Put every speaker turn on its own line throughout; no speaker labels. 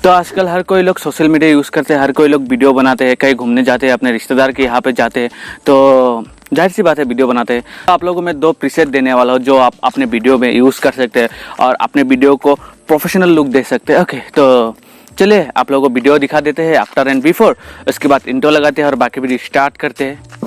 तो आजकल हर कोई लोग सोशल मीडिया यूज़ करते हैं, हर कोई लोग वीडियो बनाते हैं, कहीं घूमने जाते हैं, अपने रिश्तेदार के यहाँ पे जाते हैं, तो जाहिर सी बात है वीडियो बनाते हैं। तो आप लोगों में 2 प्रीसेट देने वाला हूँ जो आप अपने वीडियो में यूज़ कर सकते हैं और अपने वीडियो को प्रोफेशनल लुक दे सकते हैं। ओके, तो चलिए आप लोगों को वीडियो दिखा देते हैं आफ्टर एंड बिफोर, उसके बाद इंट्रो लगाते हैं और बाकी वीडियो स्टार्ट करते हैं।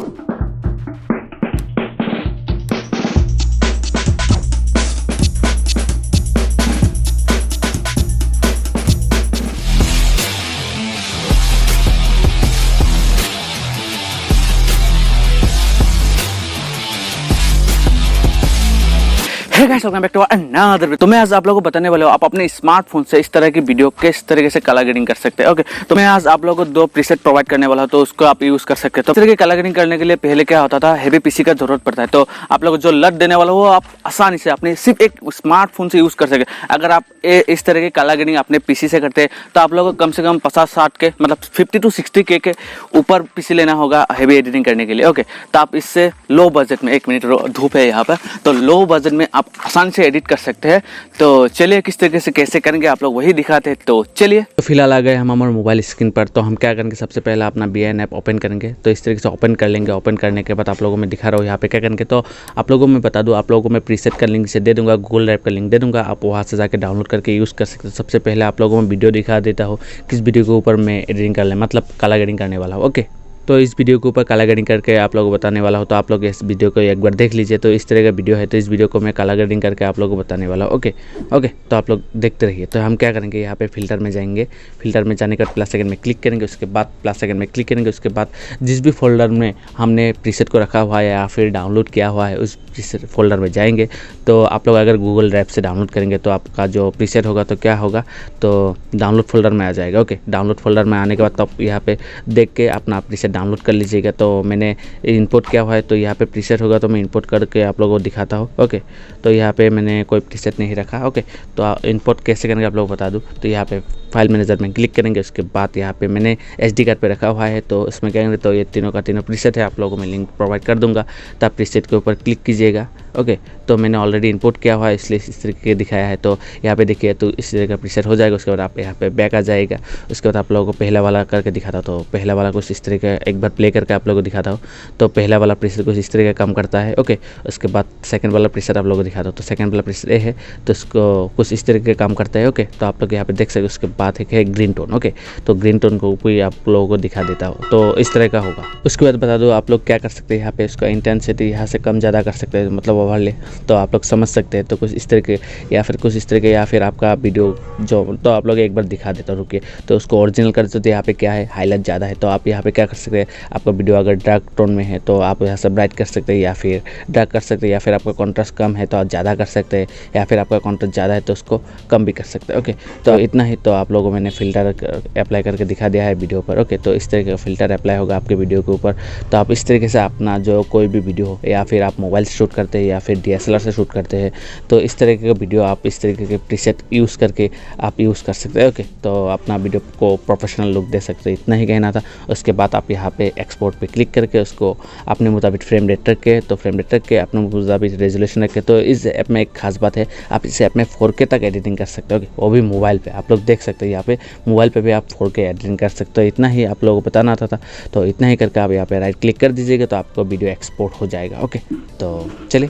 Hey guys, welcome back to another video. तो मैं आज आप लोगों को बताने वाला हूँ आप अपने स्मार्टफोन से इस तरह की वीडियो किस तरीके से कलर ग्रेडिंग कर सकते हैं। ओके, तो मैं आज आप लोगों को 2 प्रीसेट प्रोवाइड करने वाला हूँ, तो उसको आप यूज कर सकते हैं। तो इस तरह की कलर ग्रेडिंग करने के लिए पहले क्या होता था, हेवी पीसी का जरूरत पड़ता है। तो आप लोग जो लट देने वाला वो आप आसानी से अपने सिर्फ एक स्मार्टफोन से यूज कर सके। अगर आप इस तरह की कलर ग्रेडिंग अपने पीसी से करते हैं तो आप लोगों को कम से कम 50-60 के मतलब 50 to 60K के ऊपर पीसी लेना होगा हेवी एडिटिंग करने के लिए। ओके, तो आप इससे लो बजट में, 1 मिनट धूप है यहाँ पर, तो लो बजट में आप आसानी से एडिट कर सकते हैं। तो चलिए किस तरीके से कैसे करेंगे आप लोग वही दिखाते हैं। तो चलिए, तो फिलहाल आ गए हम हमारे मोबाइल स्क्रीन पर। तो हम क्या करेंगे, सबसे पहले अपना BN ऐप ओपन करेंगे। तो इस तरीके से ओपन कर लेंगे। ओपन करने के बाद आप लोगों में दिखा रहा हूँ यहाँ पे क्या करेंगे। तो आप लोगों में बता दूँ, आप लोगों में प्रीसेट का लिंक से दे दूंगा, गूगल ड्राइव का लिंक दे दूंगा, आप वहाँ से जाकर डाउनलोड करके यूज़ कर सकते हैं। सबसे पहले आप लोगों में वीडियो दिखा देता हूँ किस वीडियो के ऊपर मैं एडिटिंग कर ले मतलब कलर ग्रेडिंग करने वाला हूँ। ओके, तो इस वीडियो के ऊपर कलर ग्रेडिंग करके आप लोगों को बताने वाला हूँ। तो आप लोग इस वीडियो को एक बार देख लीजिए। तो इस तरह का वीडियो है, तो इस वीडियो को मैं कलर ग्रेडिंग करके आप लोगों को बताने वाला हूँ। ओके, तो आप लोग देखते रहिए। तो हम क्या करेंगे, यहाँ पे फिल्टर में जाएंगे। फिल्टर में जाने के बाद +2 में क्लिक करेंगे, उसके बाद +2 में क्लिक करेंगे। उसके बाद जिस भी फोल्डर में हमने प्रीसेट को रखा हुआ है या फिर डाउनलोड किया हुआ है उस प्रीसेट फोल्डर में जाएंगे। तो आप लोग अगर गूगल ड्राइव से डाउनलोड करेंगे तो आपका जो प्रीसेट होगा तो क्या होगा, तो डाउनलोड फोल्डर में आ जाएगा। ओके, डाउनलोड फोल्डर में आने के बाद तो आप यहाँ पे देख के अपना प्रीसेट डाउनलोड कर लीजिएगा। तो मैंने इंपोर्ट किया हुआ है, तो यहाँ पे प्रीसेट होगा तो मैं इंपोर्ट करके आप लोगों को दिखाता हूँ। ओके, तो यहाँ पे मैंने कोई प्रीसेट नहीं रखा। ओके, तो इंपोर्ट कैसे करेंगे आप लोगों को बता दूँ। तो यहाँ पे फाइल मैनेजर में क्लिक करेंगे। उसके बाद यहाँ पे मैंने SD कार्ड पे रखा हुआ है, तो उसमें क्या करेंगे, तो ये तीनों का तीनों प्रीसेट है, आप लोगों को मैं लिंक प्रोवाइड कर दूंगा। तो आप प्रीसेट के ऊपर क्लिक कीजिएगा। ओके, तो मैंने ऑलरेडी इंपोर्ट किया हुआ है इसलिए इस तरीके के दिखाया है। तो यहाँ पे देखिए, तो इस तरह का प्रीसेट हो जाएगा। उसके बाद आप यहाँ पे बैक आ जाएगा। उसके बाद आप लोगों को पहला वाला करके दिखाता हूँ। तो पहला वाला कुछ इस तरीके एक बार प्ले करके आप लोगों को दिखाता हूँ। तो पहला वाला प्रीसेट कुछ इस तरीके का काम करता है। ओके, उसके बाद सेकंड वाला प्रीसेट आप लोगों को दिखाता हूँ। तो सेकंड वाला प्रीसेट है, तो उसको कुछ इस तरीके का काम करता है। ओके, तो आप लोग यहाँ पे देख सकते। उसके बाद है ग्रीन टोन। ओके, तो ग्रीन टोन को ऊपर आप लोगों को दिखा देता हूँ। तो इस तरह का होगा। उसके बाद बता दो आप लोग क्या कर सकते हैं, यहाँ पे इसका इंटेंसिटी यहाँ से कम ज़्यादा कर सकते हैं, मतलब ओवरले, तो आप लोग समझ सकते हैं। तो कुछ इस तरीके या फिर कुछ इस तरीके, या फिर आपका वीडियो जो, तो आप लोग एक बार दिखा देता हूँ, रुकिए। तो उसको ओरिजिनल कर देते। तो यहाँ पे क्या है, हाईलाइट ज़्यादा है, तो आप यहाँ पे क्या कर सकते हैं, आपका वीडियो अगर डार्क टोन में है तो आप यहाँ से ब्राइट कर सकते हैं या फिर डार्क कर सकते हैं, या फिर आपका कॉन्ट्रास्ट कम है तो आप ज़्यादा कर सकते हैं, या फिर आपका कॉन्ट्रास्ट ज़्यादा है तो उसको कम भी कर सकते हैं। ओके, तो इतना ही। तो आप लोगों को मैंने फ़िल्टर अप्लाई करके दिखा दिया है वीडियो पर। ओके, तो इस तरीके का फ़िल्टर अप्लाई होगा आपके वीडियो के ऊपर। तो आप इस तरीके से अपना जो कोई भी वीडियो हो, या फिर आप मोबाइल से शूट करते हैं या फिर DSLR से शूट करते हैं, तो इस तरीके का वीडियो आप इस तरीके के प्रीसेट यूज़ करके आप यूज़ कर सकते हैं। ओके, तो अपना वीडियो को प्रोफेशनल लुक दे सकते हैं। इतना ही कहना था। उसके बाद आप यहाँ पे एक्सपोर्ट पे क्लिक करके उसको अपने मुताबिक फ्रेम रेट रख के, तो फ्रेम रेट रख के अपने मुताबिक रेजोल्यूशन रख के। तो इस ऐप में एक खास बात है, आप इस ऐप में 4K तक एडिटिंग कर सकते हो। ओके, वो भी मोबाइल पे। आप लोग देख सकते हैं यहाँ पे मोबाइल पे भी आप 4K एडिटिंग कर सकते हो। इतना ही आप लोगों को बताना था। तो इतना ही करके आप यहाँ पे राइट क्लिक कर दीजिएगा, तो आपको वीडियो एक्सपोर्ट हो जाएगा। ओके, तो चलिए,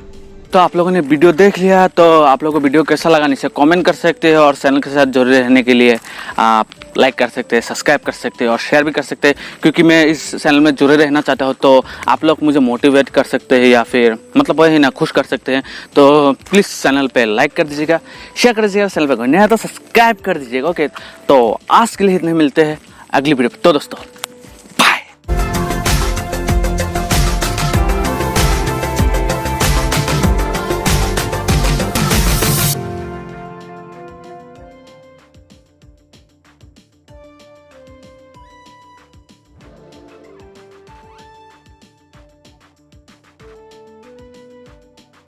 तो आप लोगों ने वीडियो देख लिया। तो आप लोगों को वीडियो कैसा लगा नीचे कमेंट कर सकते हैं, और चैनल के साथ जुड़े रहने के लिए आप लाइक कर सकते हैं, सब्सक्राइब कर सकते हैं और शेयर भी कर सकते हैं, क्योंकि मैं इस चैनल में जुड़े रहना चाहता हूँ। तो आप लोग मुझे मोटिवेट कर सकते हैं या फिर मतलब वही ना, खुश कर सकते हैं। तो प्लीज़ चैनल पे लाइक कर दीजिएगा, शेयर कर दीजिएगा, चैनल पे नया तो सब्सक्राइब कर दीजिएगा। ओके, तो आज के लिए इतने मिलते हैं अगली वीडियो पे। तो दोस्तों